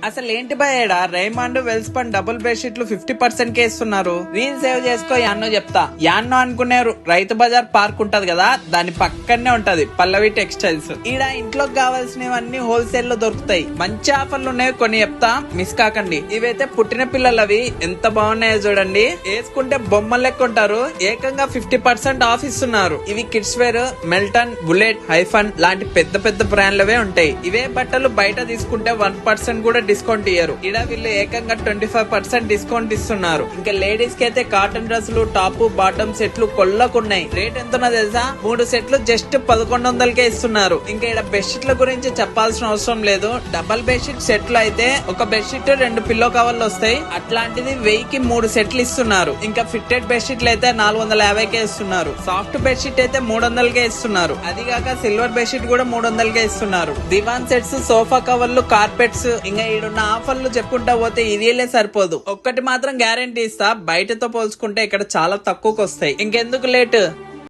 అసలు ఏంటి భయ్యాడా రైమాండ్ వెల్స్పన్ డబుల్ బెడ్షీట్లు 50% కే ఇస్తున్నారు. రీల్ సేవ్ చేసుకో యాన్నో చెప్తా. యాన్నో అనుకునేరు రైతు బజార్ పార్క్ ఉంటది కదా, దాని పక్కనే ఉంటది పల్లవి టెక్స్టైల్స్. ఈడ ఇంట్లోకి కావాల్సినవన్నీ హోల్సేల్ లో దొరుకుతాయి. మంచి ఆఫర్లు ఉన్నాయి, కొన్ని చెప్తా, మిస్ కాకండి. ఇవైతే పుట్టిన పిల్లలవి ఎంత బాగున్నాయో చూడండి. వేసుకుంటే బొమ్మలు లెక్క ఉంటారు. ఏకంగా 50% ఆఫ్ ఇస్తున్నారు. ఇవి kids wear, Melton, Bullet, Hyphen లాంటి పెద్ద పెద్ద బ్రాండ్లవే ఉంటాయి. ఇవే బట్టలు బయట తీసుకుంటే 1% కూడా డిస్కౌంట్ ఇయ్యరు. ఇడ వీళ్ళు ఏకంగా 25% డిస్కౌంట్ ఇస్తున్నారు. ఇంకా లేడీస్ కి అయితే కాటన్ డ్రెస్సులు, టాప్, బాటమ్ సెట్లు కొల్లకున్నాయి. రేట్ ఎంతనో తెలుసా? 3 సెట్లు జస్ట్ 1100కే ఇస్తున్నారు. ఇంకా ఇక్కడ బెడ్షీట్ల గురించి చెప్పాల్సిన అవసరం లేదు. డబల్ బెడ్షీట్ సెట్లు అయితే ఒక బెడ్షీట్ 2 పిల్లో కవర్లు వస్తాయి. అట్లాంటిది 1000కి 3 సెట్లు ఇస్తున్నారు. ఇంకా ఫిట్టెడ్ బెడ్షీట్లు అయితే 450కే ఇస్తున్నారు. సాఫ్ట్ బెడ్షీట్ అయితే 300కే ఇస్తున్నారు. అదిగాక సిల్వర్ బెడ్షీట్ కూడా 300కే ఇస్తున్నారు. దివాన్ సెట్స్, సోఫా కవర్లు, కార్పెట్స్, ఇంకా ఈడున్న ఆఫర్లు చెప్పుకుంటా పోతే ఇదేలే సరిపోదు. ఒక్కటి మాత్రం గ్యారంటీ ఇస్తా, బయటతో పోల్చుకుంటే ఇక్కడ చాలా తక్కువకి వస్తాయి. ఇంకెందుకు లేట్,